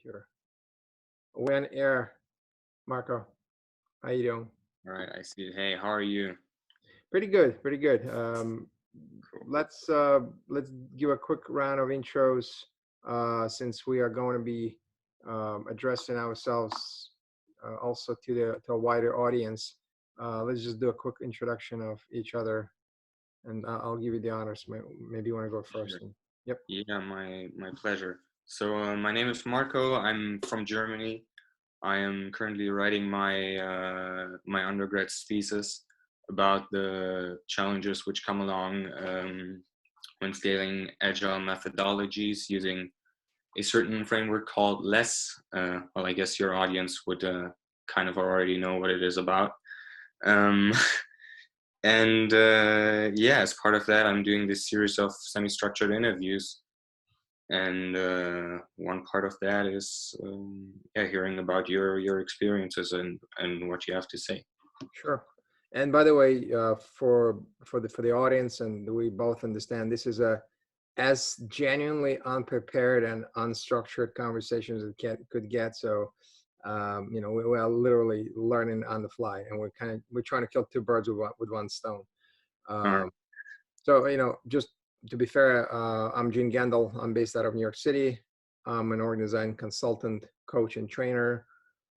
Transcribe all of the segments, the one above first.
computer. When air, Marco, how you doing? All right, I see it. Hey, how are you? Pretty good, pretty good. Cool. Let's give a quick round of intros since we are going to be addressing ourselves also to a wider audience. Let's just do a quick introduction of each other, and I'll give you the honors. Maybe you want to go first. Sure. Yep. Yeah, my pleasure. So my name is Marco. I'm from Germany. I am currently writing my undergrad's thesis about the challenges which come along when scaling agile methodologies using a certain framework called LeSS. Well, I guess your audience would kind of already know what it is about. Um, And yeah, as part of that, I'm doing this series of semi-structured interviews. And one part of that is yeah, hearing about your experiences and what you have to say. Sure. And by the way, for the audience, and we both understand this is a as genuinely unprepared and unstructured conversations as could get. So, we are literally learning on the fly, and we're trying to kill two birds with one stone. All right. Um, so, just to be fair, I'm Gendel. I'm based out of New York City. I'm an org design consultant, coach, and trainer.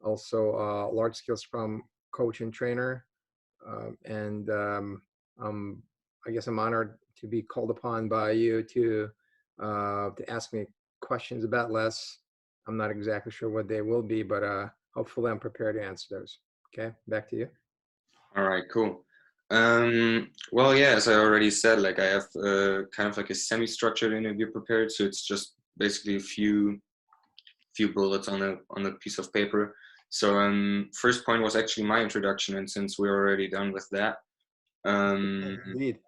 Also, large scale Scrum coach and trainer. And I guess I'm honored to be called upon by you to ask me questions about less. I'm not exactly sure what they will be, but hopefully I'm prepared to answer those. Okay, back to you. All right, cool. Well, yeah, as I already said, like I have kind of like a semi-structured interview prepared, so it's just basically a few bullets on a piece of paper. So first point was actually my introduction, and since we're already done with that, um, Indeed.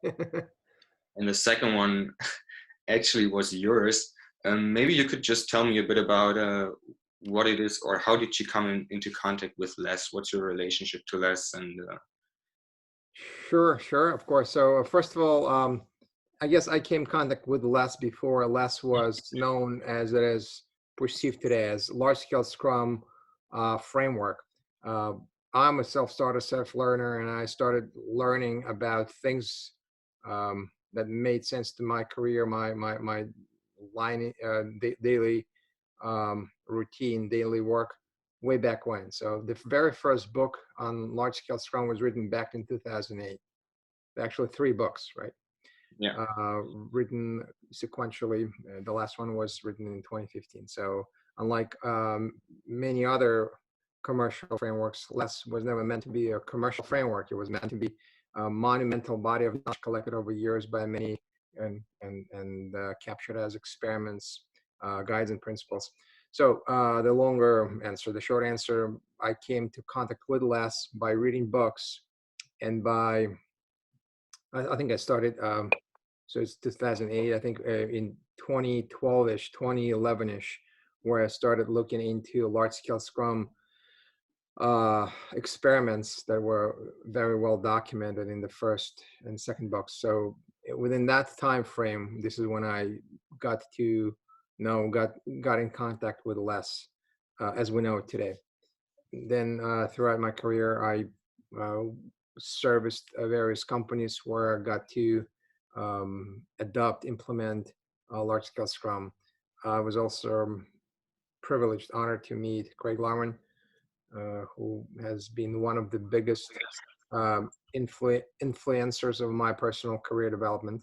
and the second one actually was yours. Maybe you could just tell me a bit about what it is, or how did you come into contact with Les? What's your relationship to Les? And Sure, sure, of course. So first of all, I guess I came in contact with less before less was known as it is perceived today as large scale Scrum framework. Uh, I'm a self-starter, self-learner, and I started learning about things that made sense to my career, my line daily routine, daily work way back when. So the very first book on large scale Scrum was written back in 2008. Actually, three books, right? yeah, Written sequentially. The last one was written in 2015. So unlike many other commercial frameworks, LeSS was never meant to be a commercial framework. It was meant to be a monumental body of knowledge collected over years by many and captured as experiments, guides, and principles. So the longer answer, the short answer, I came to contact with LeSS by reading books and by I think I started so it's 2008. I think in 2012ish, 2011ish, where I started looking into large scale Scrum experiments that were very well documented in the first and second books. So within that time frame, this is when I got to know, got in contact with less as we know it today. Then throughout my career, I serviced various companies where I got to adopt, implement large scale Scrum. I was also privileged, honored to meet Craig Larman, who has been one of the biggest influencers of my personal career development.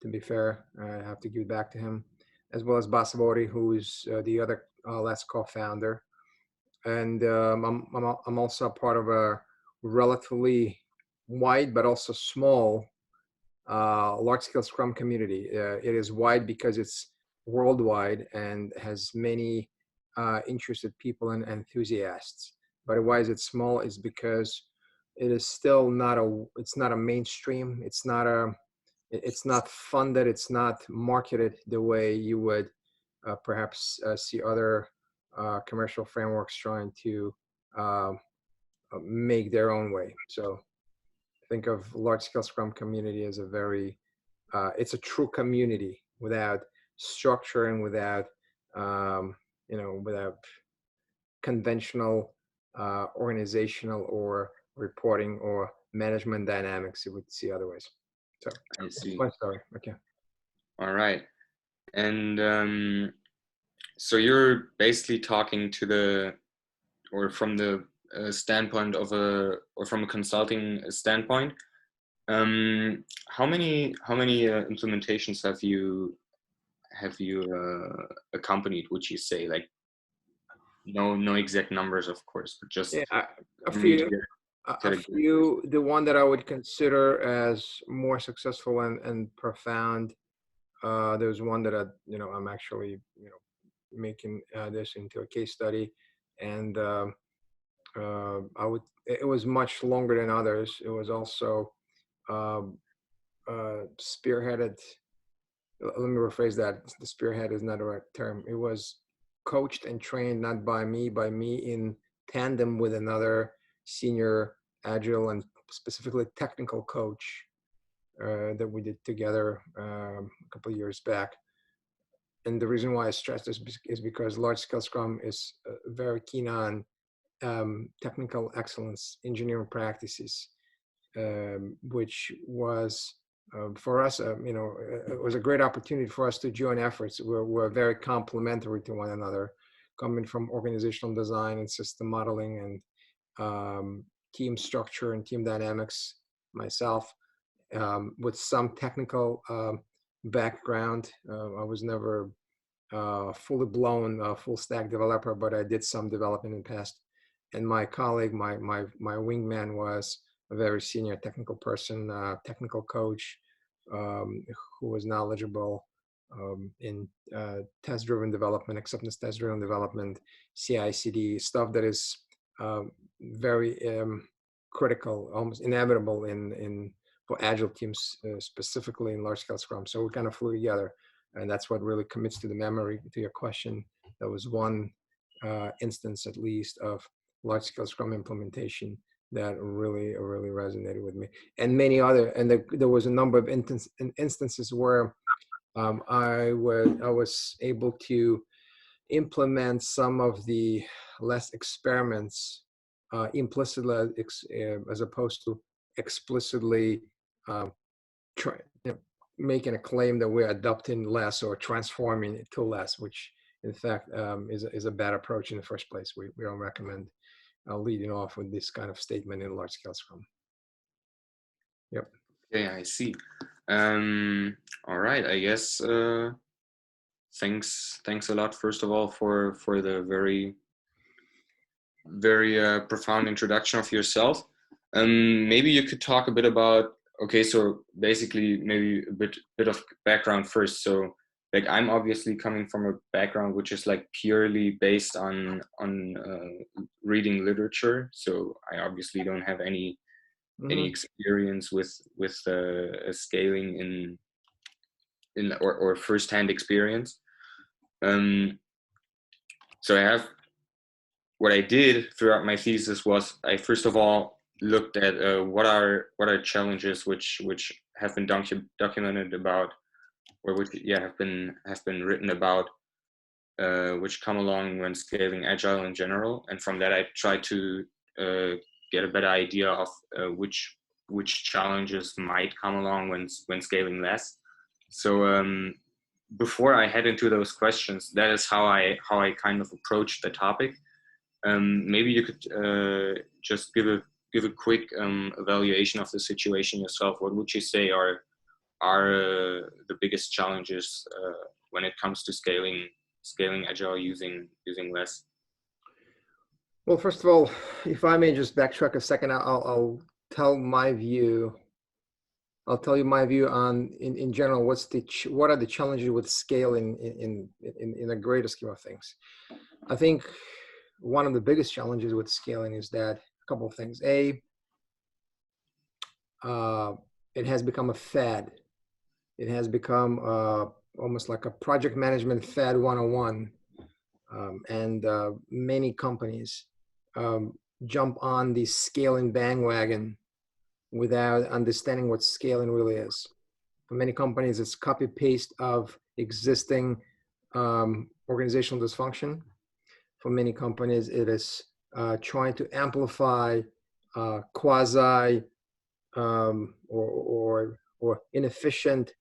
To be fair, I have to give it back to him, as well as Basabori, who is the other last co-founder. And I'm also a part of a relatively wide but also small large-scale Scrum community. It is wide because it's worldwide and has many interested people and enthusiasts. But why is it small? Is because it is still not it's not a mainstream. It's not funded. It's not marketed the way you would perhaps see other commercial frameworks trying to uh, make their own way. So think of large scale Scrum community as it's a true community without structure and without conventional organizational or reporting or management dynamics you would see otherwise. So I that's see. my story. Okay. All right. And so you're basically talking to the, or from the standpoint of a, or from a consulting standpoint. How many implementations have you accompanied? Would you say, like, no exact numbers, of course, but just Yeah, a for me to few. get A a good. few. The one that I would consider as more successful and profound. There's one that I'm actually making this into a case study, and it was much longer than others. It was also um, spearheaded. Let me rephrase that. The spearhead is not the right term. It was coached and trained not by me in tandem with another senior agile and specifically technical coach that we did together a couple of years back. And the reason why I stress this is because large scale Scrum is very keen on technical excellence, engineering practices, which was for us, it was a great opportunity for us to join efforts. We're very complementary to one another, coming from organizational design and system modeling and team structure and team dynamics. Myself, with some technical background, I was never fully blown full stack developer, but I did some development in the past. And my colleague, my wingman, was a very senior technical person, technical coach, who was knowledgeable in test-driven development, acceptance test-driven development, CI/CD stuff that is very critical, almost inevitable in for agile teams, specifically in large-scale Scrum. So we kind of flew together, and that's what really commits to the memory to your question. There was one instance, at least, of large-scale Scrum implementation that really resonated with me, and many other. And there was a number of instances where I was able to implement some of the LeSS experiments implicitly, as opposed to explicitly try, making a claim that we're adopting LeSS or transforming it to LeSS, which in fact is a bad approach in the first place. We don't recommend leading off with this kind of statement in large scale Scrum. Yep. Okay, I see. All right, I guess thanks a lot, first of all, for the very profound introduction of yourself. Maybe you could talk a bit about, okay, so basically maybe a bit of background first. So, like, I'm obviously coming from a background which is like purely based on reading literature. So I obviously don't have any experience with scaling in or first-hand experience. So I have, what I did throughout my thesis was I first of all looked at what are challenges which have been documented about, or which have been written about, which come along when scaling agile in general, and from that I tried to get a better idea of which challenges might come along when scaling LeSS. So before I head into those questions, that is how I kind of approached the topic. Maybe you could just give a quick evaluation of the situation yourself. What would you say are the biggest challenges when it comes to scaling agile using LeSS? Well, first of all, if I may just backtrack a second, I'll tell my view. I'll tell you my view on, in general, what are the challenges with scaling in the greater scheme of things. I think one of the biggest challenges with scaling is that a couple of things. A, it has become a fad. It has become almost like a project management fad 101. And many companies jump on the scaling bandwagon without understanding what scaling really is. For many companies, it's copy paste of existing organizational dysfunction. for many companies, it is trying to amplify quasi or inefficient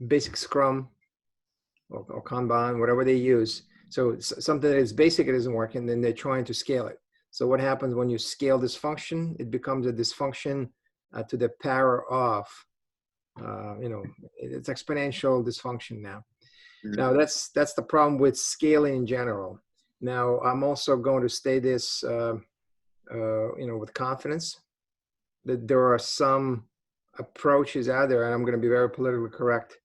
basic Scrum or Kanban, whatever they use. So something that is basic, it isn't working, then they're trying to scale it. So what happens when you scale dysfunction? It becomes a dysfunction to the power of, it's exponential dysfunction now. Now that's the problem with scaling in general. Now I'm also going to say this, with confidence, that there are some approaches out there, and I'm going to be very politically correct,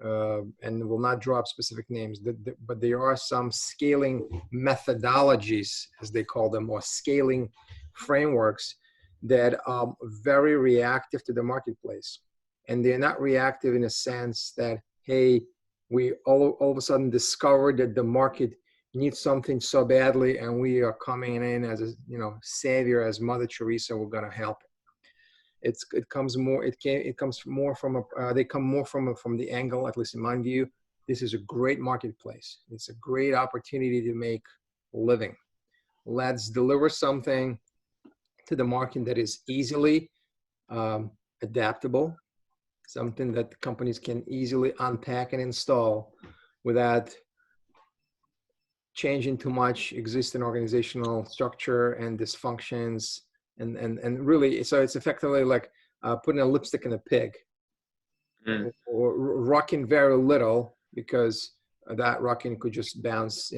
and will not drop specific names, but there are some scaling methodologies, as they call them, or scaling frameworks that are very reactive to the marketplace. And they're not reactive in a sense that, hey, we all of a sudden discovered that the market needs something so badly, and we are coming in as a savior, as Mother Teresa, we're going to help it. It comes more from they come more from the angle, at least in my view, this is a great marketplace. It's a great opportunity to make a living. Let's deliver something to the market that is easily adaptable, something that companies can easily unpack and install without changing too much existing organizational structure and dysfunctions. And really, so it's effectively like putting a lipstick in a pig, or rocking very little, because that rocking could just bounce,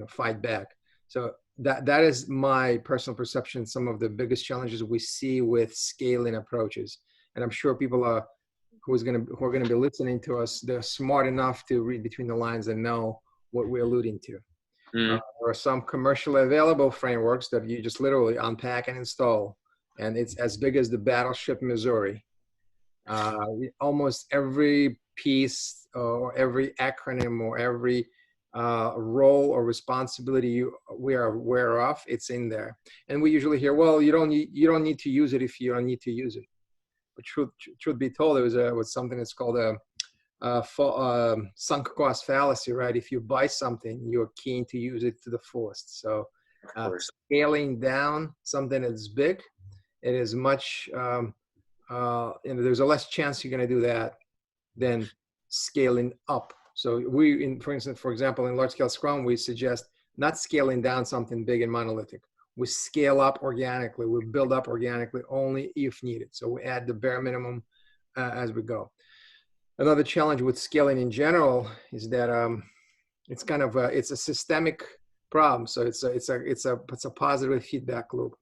fight back. So that is my personal perception. Some of the biggest challenges we see with scaling approaches, and I'm sure people who are going to be listening to us, they're smart enough to read between the lines and know what we're alluding to. There are some commercially available frameworks that you just literally unpack and install, and it's as big as the battleship Missouri. Almost every piece or every acronym or every role or responsibility we are aware of, it's in there. And we usually hear, well, you don't need to use it if you don't need to use it. But truth be told, there was something that's called a sunk cost fallacy, right? If you buy something, you're keen to use it to the fullest. So scaling down something that's big, it is much, there's a less chance you're going to do that than scaling up. So for example, in large scale Scrum, we suggest not scaling down something big and monolithic. We scale up organically. We build up organically only if needed. So we add the bare minimum as we go. Another challenge with scaling in general is that it's kind of it's a systemic problem. So it's a positive feedback loop.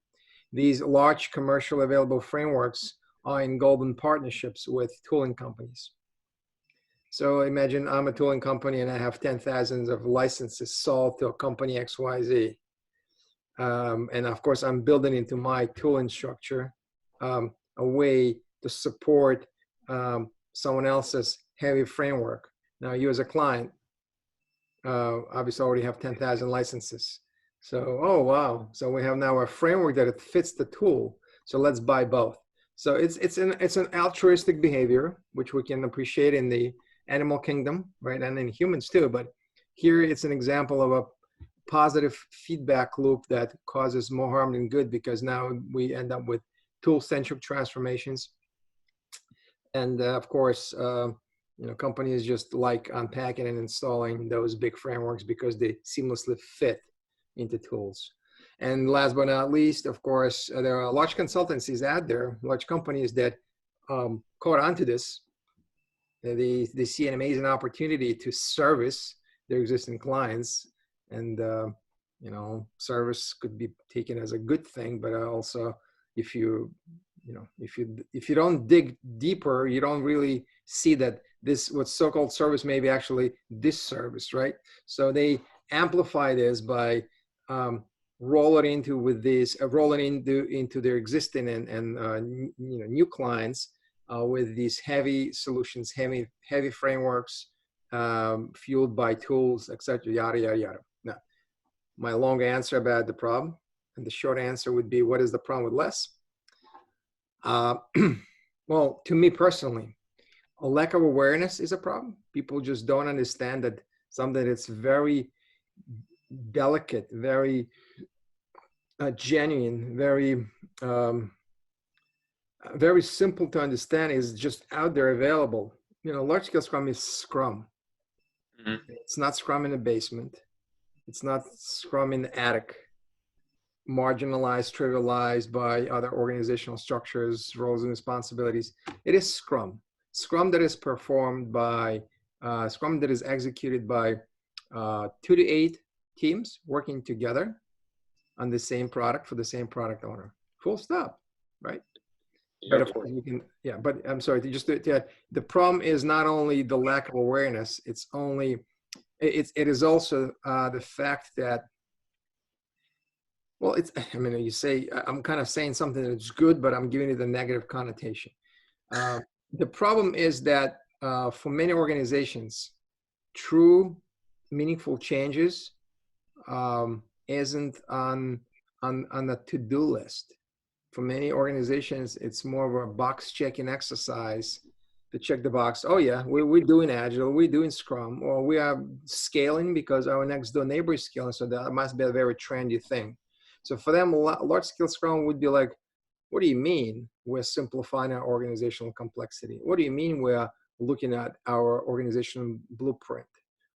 These large commercial available frameworks are in golden partnerships with tooling companies. So imagine I'm a tooling company and I have 10,000 of licenses sold to a company XYZ. And of course, I'm building into my tooling structure a way to support someone else's heavy framework. Now, you as a client, obviously already have 10,000 licenses. So, oh, wow. So we have now a framework that it fits the tool. So let's buy both. So it's an altruistic behavior, which we can appreciate in the animal kingdom, right? And in humans too. But here it's an example of a positive feedback loop that causes more harm than good, because now we end up with tool-centric transformations. And of course, companies just like unpacking and installing those big frameworks because they seamlessly fit into tools. And last but not least, of course, there are large consultancies out there, large companies that caught onto this. They see an amazing opportunity to service their existing clients, and service could be taken as a good thing, but also if you don't dig deeper, you don't really see that this what's so-called service may be actually disservice, right? So they amplify this by rolling into their existing and new clients with these heavy solutions, heavy frameworks, fueled by tools, etc. Yada yada yada. Now, my long answer about the problem, and the short answer would be, what is the problem with LeSS? Well, to me personally, a lack of awareness is a problem. People just don't understand that something that's very delicate, very genuine, um, very simple to understand, is just out there available. Large scale Scrum is Scrum. Mhm. It's not Scrum in the basement. It's not Scrum in the attic, marginalized, trivialized by other organizational structures, roles, and responsibilities. It is Scrum. Scrum that is performed by, Scrum that is executed by 2 to 8 teams working together on the same product for the same product owner. Full stop, right? But Yep. of course we can, yeah, but I'm sorry, the problem is not only the lack of awareness, it is also the fact that, well, I mean, I'm kind of saying something that's good, but I'm giving it a negative connotation. Uh, the problem is that for many organizations, true, meaningful changes isn't on the to-do list. For many organizations, it's more of a box checking exercise to check the box. Oh yeah, we're doing Agile, we're doing Scrum, or we are scaling because our next door neighbor is scaling, so that must be a very trendy thing. So for them, large scale Scrum would be like, what do you mean we're simplifying our organizational complexity? What do you mean we're looking at our organizational blueprint?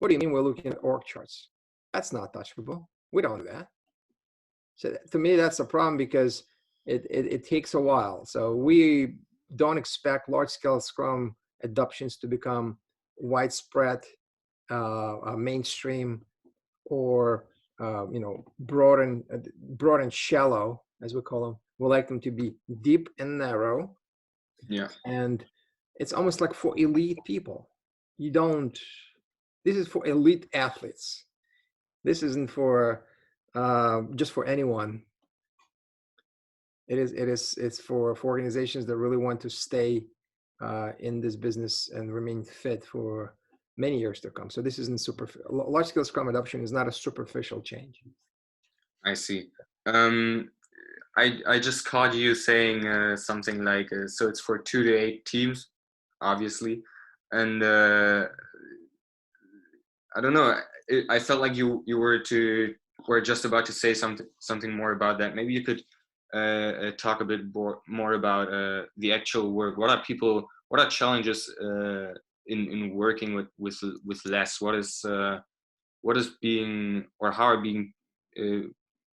What do you mean we're looking at org charts? That's not touchable. We don't do that. So to me, that's a problem because it takes a while. So we don't expect large-scale Scrum adoptions to become widespread, mainstream, or broad and shallow, as we call them. We like them to be deep and narrow, Yeah. and it's almost like for elite people. You don't. This is for elite athletes. This isn't for just for anyone. It's for organizations that really want to stay in this business and remain fit for many years to come. So this isn't large scale Scrum adoption is not a superficial change. I see. Um, I just caught you saying something like, so it's for 2 to 8 teams, obviously, and I don't know. I felt like you were just about to say something more about that. Maybe you could talk a bit more about the actual work. What are challenges in working with less? What is being, or how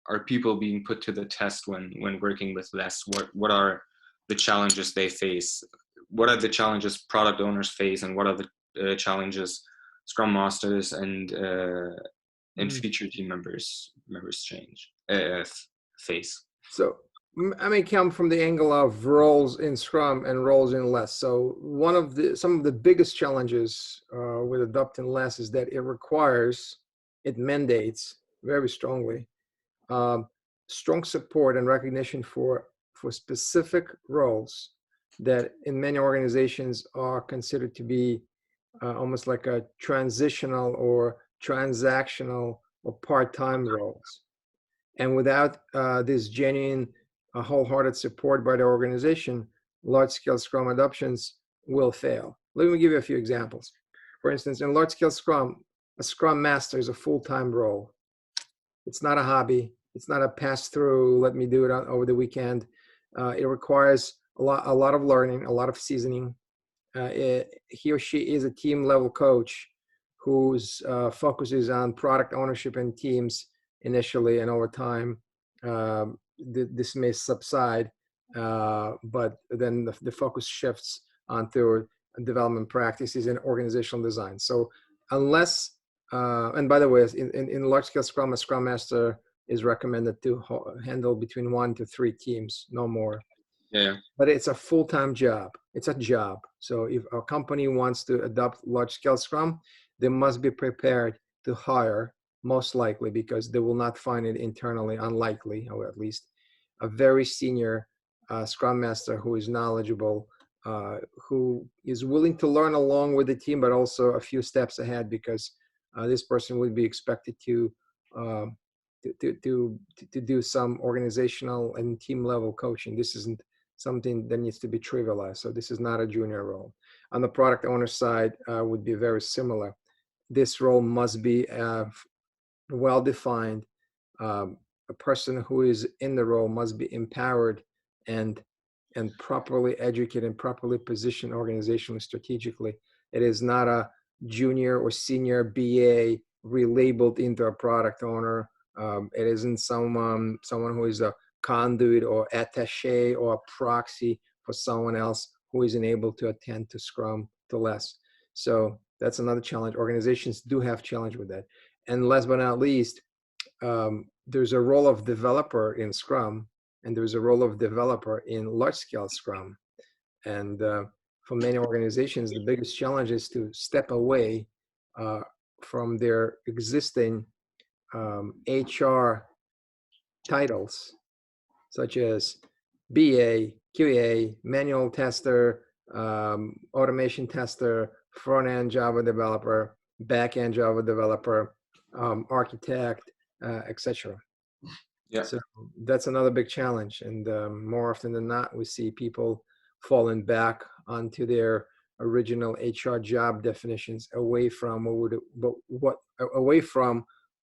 are people being put to the test when working with less? What are the challenges they face? What are the challenges product owners face, and what are the challenges Scrum Masters and Mm. feature team members face? So I may come from the angle of roles in Scrum and roles in less. So some of the biggest challenges with adopting less is that it mandates very strongly um, strong support and recognition for specific roles that in many organizations are considered to be almost like a transitional or transactional or part-time roles. And without this genuine, wholehearted support by the organization, large-scale Scrum adoptions will fail. Let me give you a few examples. For instance, in large-scale Scrum, a Scrum Master is a full-time role. It's not a hobby. It's not a pass-through, let me do it over the weekend. It requires a lot of learning, a lot of seasoning. He or she is a team-level coach whose focuses on product ownership and teams initially, and over time, this may subside, but then the focus shifts onto development practices and organizational design. So unless, and by the way, in large-scale Scrum, a Scrum Master is recommended to handle between 1 to 3 teams, no more. Yeah. But it's a full-time job. It's a job. So if a company wants to adopt large-scale Scrum, they must be prepared to hire, most likely, because they will not find it internally, unlikely, or at least a very senior Scrum Master who is knowledgeable, who is willing to learn along with the team, but also a few steps ahead, because this person would be expected um, to do some organizational and team level coaching. This isn't something that needs to be trivialized. So this is not a junior role. On the product owner side, would be very similar. This role must be well-defined. A person who is in the role must be empowered and properly educated and properly positioned organizationally, strategically. It is not a junior or senior BA relabeled into a product owner. It isn't someone who is a conduit or attaché or a proxy for someone else who isn't able to attend to Scrum to less. So that's another challenge. Organizations do have challenge with that. And last but not least, there's a role of developer in Scrum, and there's a role of developer in large-scale Scrum. And for many organizations, the biggest challenge is to step away from their existing HR titles, such as BA, QA, manual tester, automation tester, front-end Java developer, back-end Java developer, architect, etc. Yeah. So that's another big challenge. And more often than not, we see people falling back onto their original HR job definitions, away from what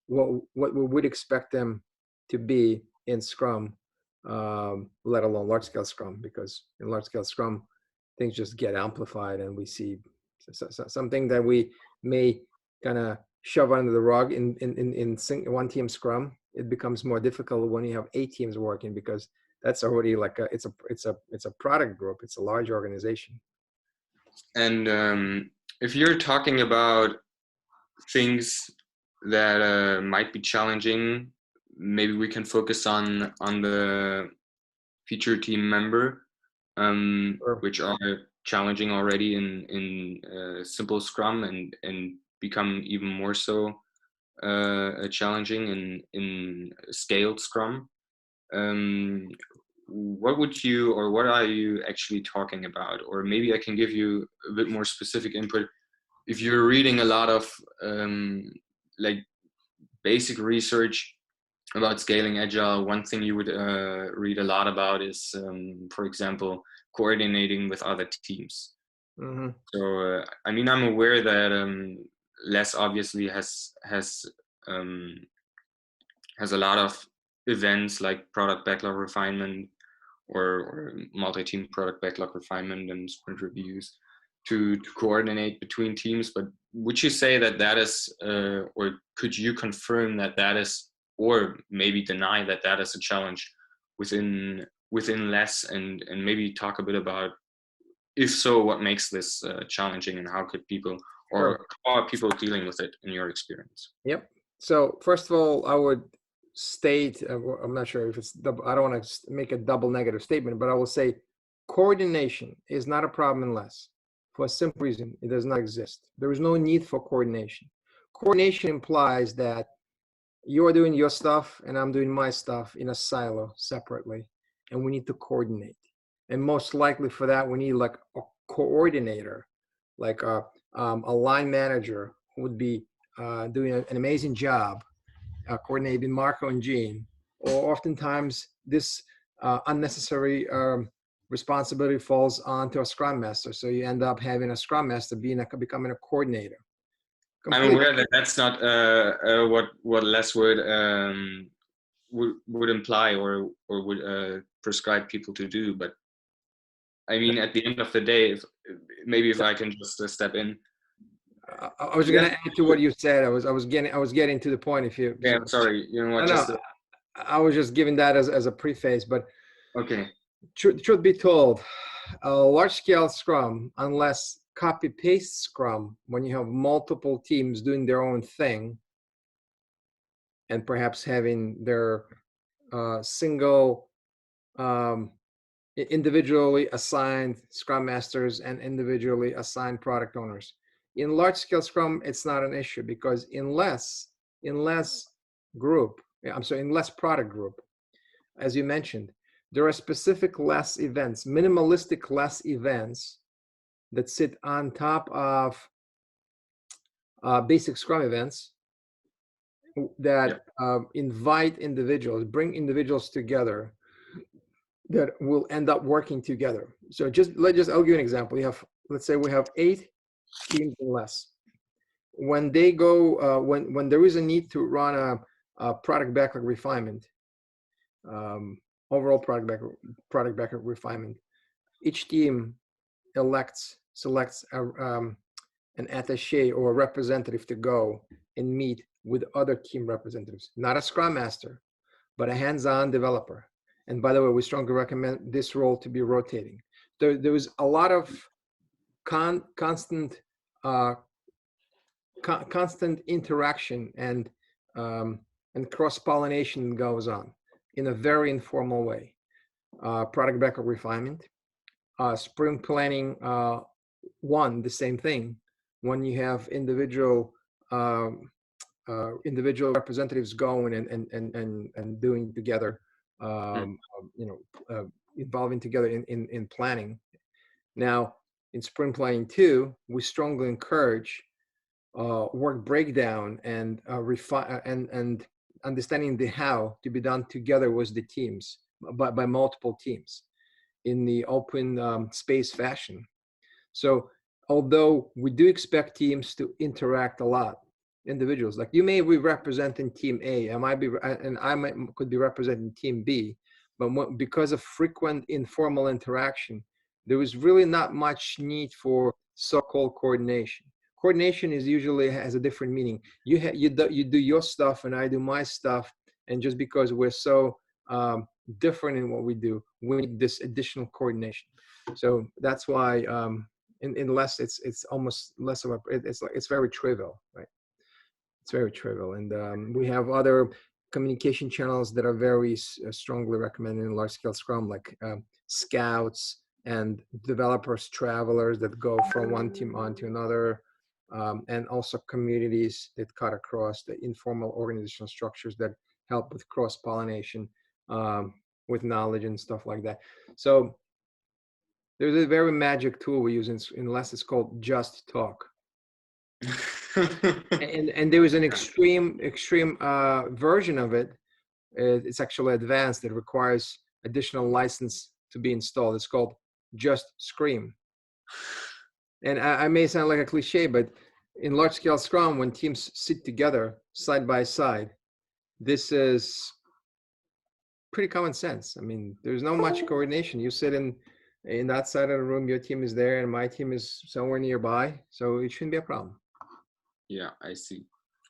we would expect them to be in Scrum, let alone large scale Scrum, because in large scale Scrum, things just get amplified, and we see something that we may kind of shove under the rug in one team Scrum. It becomes more difficult when you have 8 teams working, because that's already like it's a product group. It's a large organization. And if you're talking about things that might be challenging, maybe we can focus on the feature team member, Sure. which are challenging already in simple Scrum, and become even more so challenging in scaled Scrum. What would you, or what are you actually talking about? Or maybe I can give you a bit more specific input. If you're reading a lot of like basic research about scaling agile, one thing you would read a lot about is, for example, coordinating with other teams. Mm-hmm. So I mean, I'm aware that LeSS obviously has a lot of events like product backlog refinement, or multi-team product backlog refinement and sprint reviews to coordinate between teams. But would you say that that is, or could you confirm that that is, or maybe deny that that is a challenge within LeSS, and maybe talk a bit about, if so, what makes this challenging, and how could people, Sure. or how are people dealing with it in your experience? Yep. So first of all, I would state, I'm not sure if it's double, I don't want to make a double negative statement, but I will say coordination is not a problem in LeSS, for a simple reason. It does not exist. There is no need for coordination. Coordination implies that you're doing your stuff and I'm doing my stuff in a silo separately, and we need to coordinate. And most likely for that, we need like a coordinator, like a line manager who would be doing an amazing job coordinating Marco and Gene. Or oftentimes this unnecessary responsibility falls onto a Scrum Master. So you end up having a Scrum Master becoming a coordinator. I'm Complete. aware that that's not what LeSS would imply, or would prescribe people to do. But I mean, at the end of the day, if I can just step in. I was going to add to what you said. I was getting to the point. If you, Yeah, I'm sorry. You know what? no, I was just giving that as a preface. But okay. Truth be told, a large scale Scrum, unless copy paste Scrum, when you have multiple teams doing their own thing, and perhaps having their single individually assigned Scrum Masters and individually assigned product owners. In large scale Scrum, it's not an issue, because in LeSS product group, as you mentioned, there are specific LeSS events, minimalistic LeSS events that sit on top of basic Scrum events that invite individuals, bring individuals together that will end up working together. So I'll give you an example. Let's say we have 8 teams in LeSS. when they go, when there is a need to run a product backlog refinement, um, overall product backlog refinement, each team selects an attaché or a representative to go and meet with other team representatives, not a scrum master, but a hands-on developer. And by the way, we strongly recommend this role to be rotating. There was a lot of constant uh, constant interaction and cross-pollination goes on in a very informal way. Product backlog refinement, sprint planning, one, the same thing. When you have individual representatives going and doing together, Mm. you know, involving together in planning. Now, in sprint planning too, we strongly encourage work breakdown and refine and understanding the how to be done together with the teams by multiple teams in the open space fashion. So although we do expect teams to interact a lot, individuals like you may be representing team A, I could be representing team B, but because of frequent informal interaction, there was really not much need for so-called coordination. Coordination is usually has a different meaning. You do your stuff and I do my stuff, and just because we're so different in what we do, we need this additional coordination. So that's why unless it's almost less of a it's very trivial, right? It's very trivial, and we have other communication channels that are very strongly recommended in large scale Scrum, like scouts and developers, travelers that go from one team on to another, and also communities that cut across the informal organizational structures that help with cross pollination, with knowledge and stuff like that. So there's a very magic tool we use in LeSS. It's called Just Talk. And there is an extreme version of it. It's actually advanced. It requires additional license to be installed. It's called Just Scream. And I may sound like a cliche, but in large scale Scrum, when teams sit together side by side, this is pretty common sense. I mean, there's no much coordination. You sit in that side of the room, your team is there, and my team is somewhere nearby, so it shouldn't be a problem. Yeah, I see.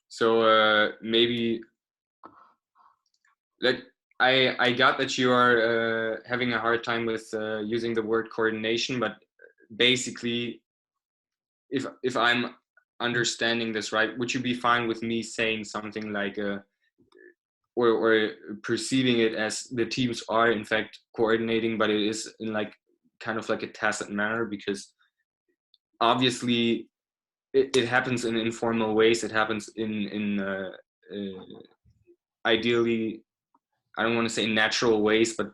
So maybe I got that you are having a hard time with using the word coordination, but basically, if I'm understanding this right, would you be fine with me saying something like or perceiving it as the teams are in fact coordinating, but it is in like kind of like a tacit manner, because obviously it happens in informal ways. It happens in ideally, I don't want to say natural ways, but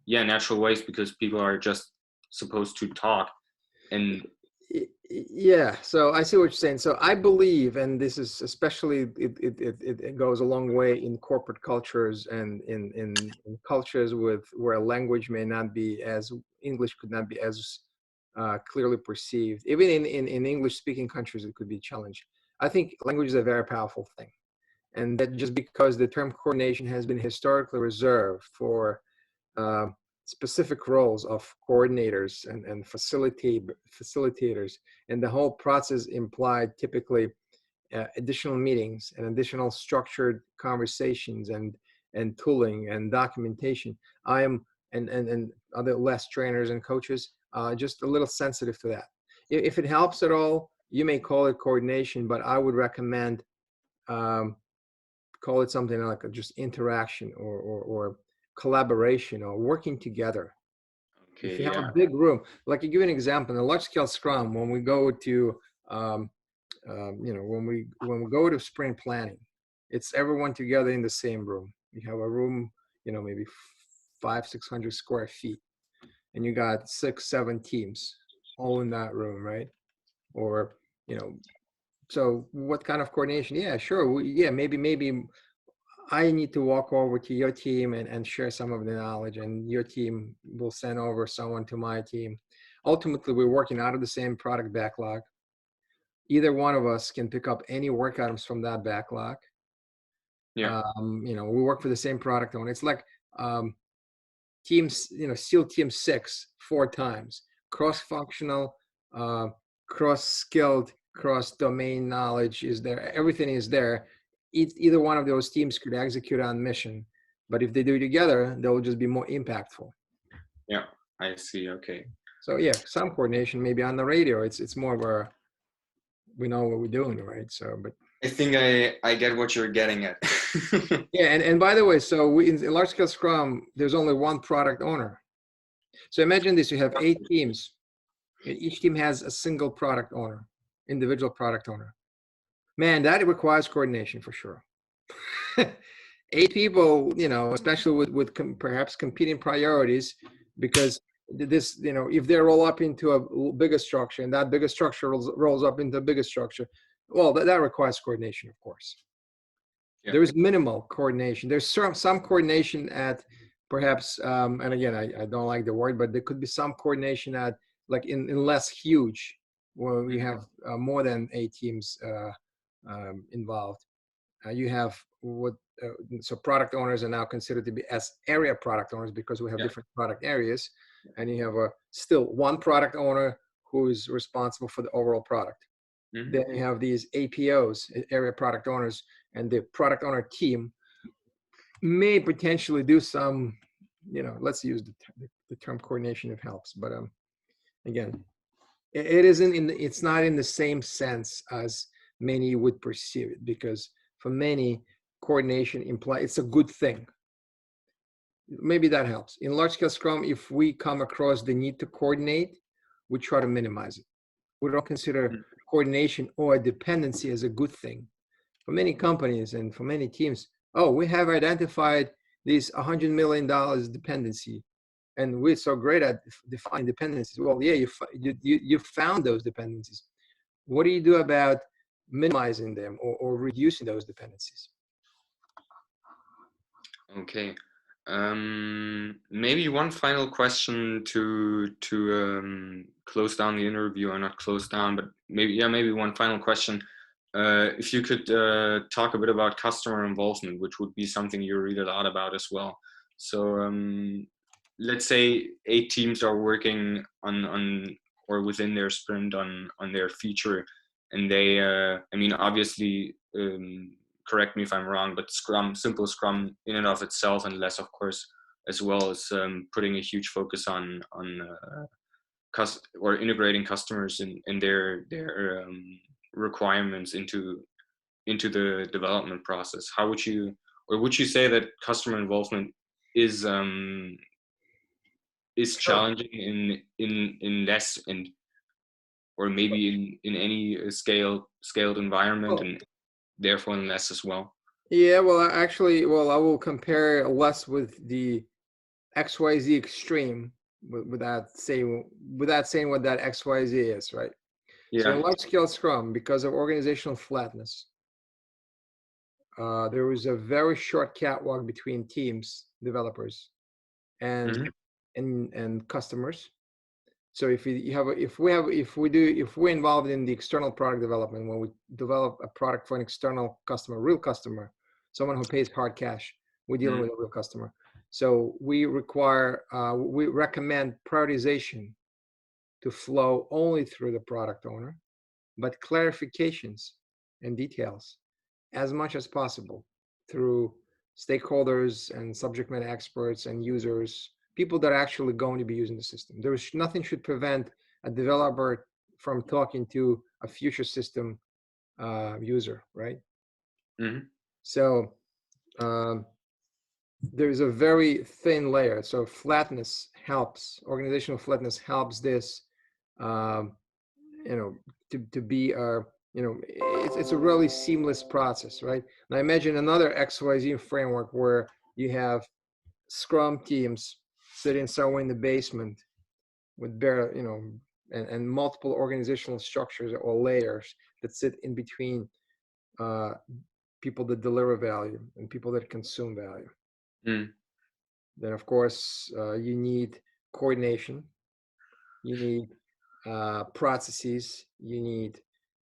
yeah, natural ways, because people are just supposed to talk. And yeah, so I see what you're saying. So I believe, and this is especially it goes a long way in corporate cultures and in cultures with where language may not be as English could not be as clearly perceived. Even in English speaking countries, it could be a challenge. I think language is a very powerful thing, and that just because the term coordination has been historically reserved for uh, specific roles of coordinators and facilitators, and the whole process implied typically additional meetings and additional structured conversations and tooling and documentation. I am and other less trainers and coaches just a little sensitive to that. If it helps at all, you may call it coordination, but I would recommend um, call it something like just interaction or collaboration or working together. If okay, you have a yeah, big room, like to give you an example, in a large scale Scrum, when we go to, when we go to sprint planning, it's everyone together in the same room. You have a room, maybe 600 square feet, and you got 6, 7 teams all in that room, right? Or, so what kind of coordination? Yeah, sure. Yeah, maybe I need to walk over to your team and share some of the knowledge, and your team will send over someone to my team. Ultimately, we're working out of the same product backlog. either one of us can pick up any work items from that backlog. Yeah. We work for the same product owner. It's like teams, SEAL Team 6 4 times, cross-functional, uh, cross-skilled, cross-domain knowledge is there. Everything is there. Either one of those teams could execute on mission, but if they do it together, they'll just be more impactful. Yeah, I see. Okay. So yeah, some coordination maybe on the radio. It's more of a, we know what we're doing, right? So, but I think I get what you're getting at. yeah, and by the way, so we in large scale Scrum, there's only one product owner. So imagine this: you have 8 teams. Each team has a single product owner, individual product owner. Man, that requires coordination for sure. 8 people, especially with perhaps competing priorities, because this, if they roll up into a bigger structure and that bigger structure rolls up into a bigger structure, well, that requires coordination, of course. Yeah. There is minimal coordination. There's some coordination at perhaps, and again, I don't like the word, but there could be some coordination at like in less huge, where we have more than 8 teams involved. You have so product owners are now considered to be as area product owners because we have Yeah. different product areas, and you have still one product owner who is responsible for the overall product. Then you have these APOs, area product owners, and the product owner team may potentially do some, let's use the term coordination if helps. But again, it isn't it's not in the same sense as many would perceive it, because for many, coordination implies it's a good thing. Maybe that helps. In large scale Scrum, if we come across the need to coordinate, we try to minimize it. We don't consider coordination or dependency as a good thing. For many companies and for many teams, we have identified these $100 million dependency, and we're so great at defining dependencies. Well, yeah, you found those dependencies. What do you do about minimizing them or reducing those dependencies? Okay. Maybe one final question to close down the interview, or not close down, but maybe one final question. If you could talk a bit about customer involvement, which would be something you read a lot about as well. So let's say 8 teams are working on or within their sprint on their feature, and they, I mean, obviously, correct me if I'm wrong, but simple Scrum in and of itself, and LeSS, of course, as well as putting a huge focus on or integrating customers in their requirements into the development process. How would you, or would you say that customer involvement is Sure. challenging in less, and or maybe in any scaled environment, Well, and therefore in less as well? yeah, well, actually, I will compare less with the XYZ extreme without saying what that XYZ is, right? So in Yeah. large scale Scrum, because of organizational flatness, there was a very short catwalk between teams, developers, and Mm-hmm. and customers. So if we're involved in the external product development, when we develop a product for an external customer, real customer, someone who pays hard cash, we're dealing with a real customer. So we recommend prioritization to flow only through the product owner, but clarifications and details as much as possible through stakeholders and subject matter experts and users, people that are actually going to be using the system. Nothing should prevent a developer from talking to a future system user, right? Mm-hmm. So there's a very thin layer. So flatness helps, organizational flatness helps this, to be it's a really seamless process, right? Now imagine another XYZ framework where you have Scrum teams sitting somewhere in the basement with and multiple organizational structures or layers that sit in between people that deliver value and people that consume value. Mm. Then of course you need coordination, you need processes, you need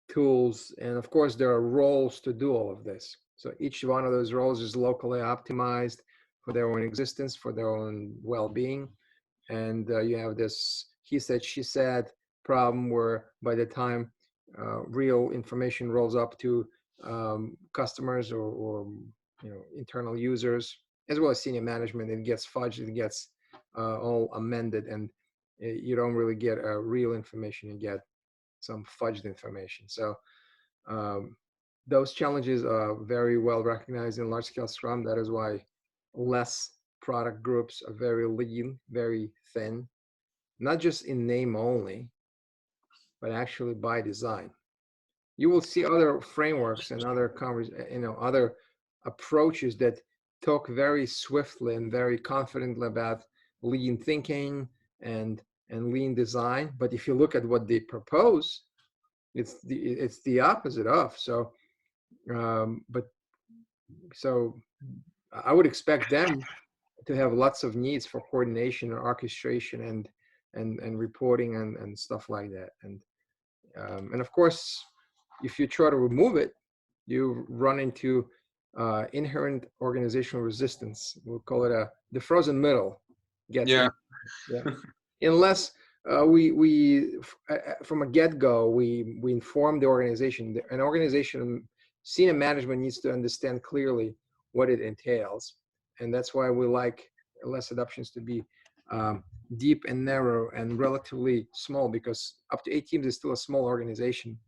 tools, and of course there are roles to do all of this. So each one of those roles is locally optimized for their own existence, for their own well-being. And you have this he said, she said problem where by the time real information rolls up to customers or internal users as well as senior management, it gets fudged, it gets all amended, and you don't really get real information, you get some fudged information. So um, those challenges are very well recognized in large scale Scrum. That is why less product groups are very lean, very thin, not just in name only, but actually by design. You will see other frameworks and other other approaches that talk very swiftly and very confidently about lean thinking and lean design. But if you look at what they propose, it's the opposite of. So but so I would expect them to have lots of needs for coordination or orchestration and reporting and stuff like that. And of course, if you try to remove it, you run into inherent organizational resistance. We'll call it the frozen middle gets Yeah. in. Yeah. Unless from a get-go, we inform the organization. An organization, senior management needs to understand clearly what it entails. And that's why we like LeSS adoptions to be deep and narrow and relatively small, because up to 8 teams is still a small organization.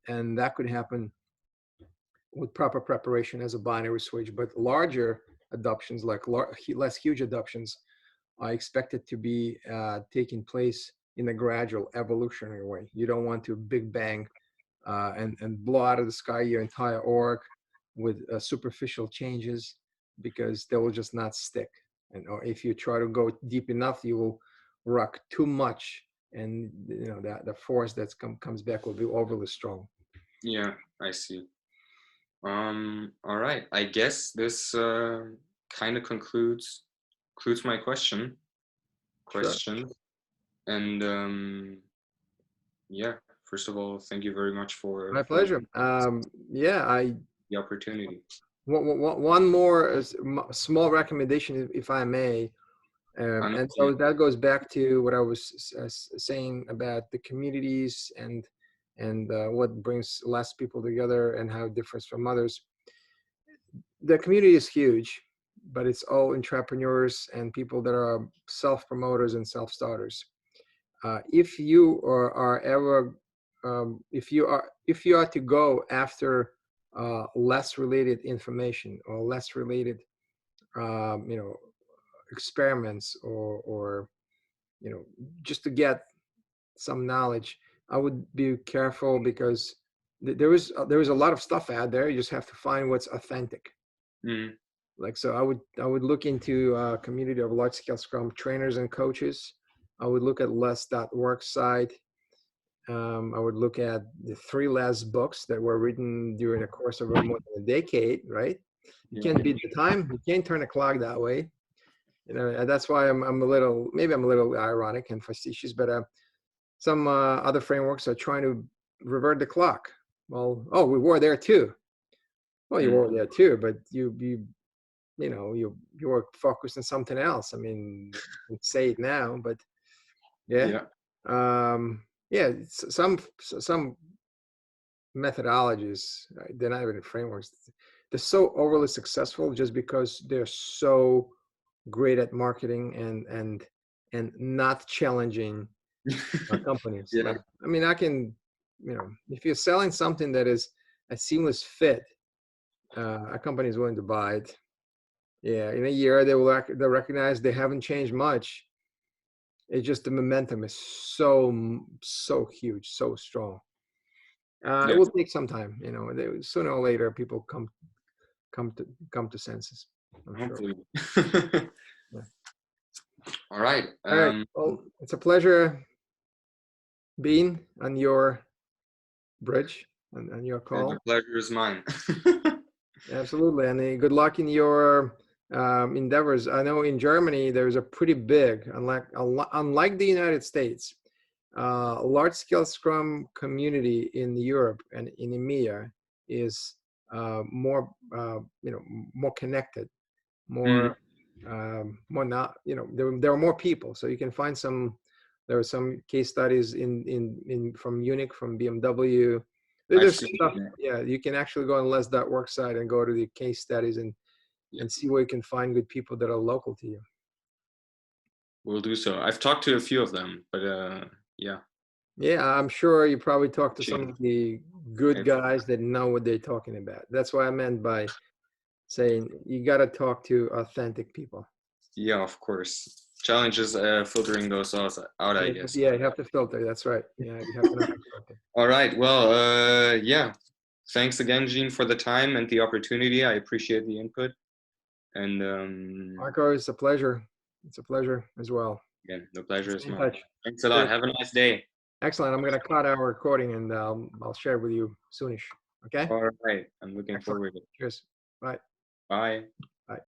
And that could happen with proper preparation as a binary switch. But larger adoptions, like less huge adoptions, are expected to be taking place in a gradual evolutionary way. You don't want to big bang and blow out of the sky your entire org with superficial changes, because they will just not stick. And or if you try to go deep enough, you will rock too much, and that the force that comes back will be overly strong. Yeah, I see. All right. I guess this kind of concludes my question. Sure. And yeah, first of all, thank you very much for My pleasure. Yeah, the opportunity. one more small recommendation, if I may. And so that goes back to what I was saying about the communities and what brings less people together and how it differs from others. The community is huge, but it's all entrepreneurs and people that are self-promoters and self-starters. If you are ever, if you are to go after less related information or less related, experiments or just to get some knowledge, I would be careful, because there is a lot of stuff out there. You just have to find what's authentic. Mm. Like, so I would look into a community of large scale Scrum trainers and coaches. I would look at less.work site. I would look at the 3 LeSS books that were written during the course of more than a decade, right? You can't beat the time. You can't turn the clock that way. And that's why I'm a little, maybe I'm a little ironic and facetious, but some other frameworks are trying to revert the clock. Well, oh, we were there too. Well, you were there too, but you were focused on something else. I mean, say it now, but yeah. Yeah, some methodologies, they're not even frameworks. They're so overly successful just because they're so great at marketing and not challenging companies. Yeah. Like, I mean, I can, if you're selling something that is a seamless fit, a company is willing to buy it. Yeah, in a year they'll recognize they haven't changed much. It's just the momentum is so huge, so strong. It will take some time, sooner or later people come to senses, I'm Hopefully. sure. Yeah. All right. All right. Well, it's a pleasure being on your bridge and your call. The pleasure is mine. Absolutely, and good luck in your endeavors. I know in Germany there's a pretty big, unlike the United States, large-scale Scrum community in Europe and in EMEA is more, more connected, Mm, more, more not, there are more people. So you can find some. There are some case studies in from Munich, from BMW. I've There's seen stuff. that. Yeah, you can actually go on les.work site and go to the case studies Yeah, and see where you can find good people that are local to you. we'll do so. I've talked to a few of them, but yeah, Yeah, I'm sure you probably talked to some appreciate of the good it. guys that know what they're talking about. That's what I meant by saying you got to talk to authentic people. Yeah, of course. Challenge is filtering those out, I guess. Yeah, you have to filter. That's right. Yeah, you have to know how to filter. All right. Well, yeah. Thanks again, Gene, for the time and the opportunity. I appreciate the input. And Marco, it's a pleasure. It's a pleasure as well. again, the pleasure is Stay in mine. touch. Thanks a lot. Cheers. Have a nice day. Excellent. I'm going to cut our recording and I'll share it with you soonish. Okay? All right. I'm looking Excellent. forward to it. Cheers. Bye. Bye. Bye.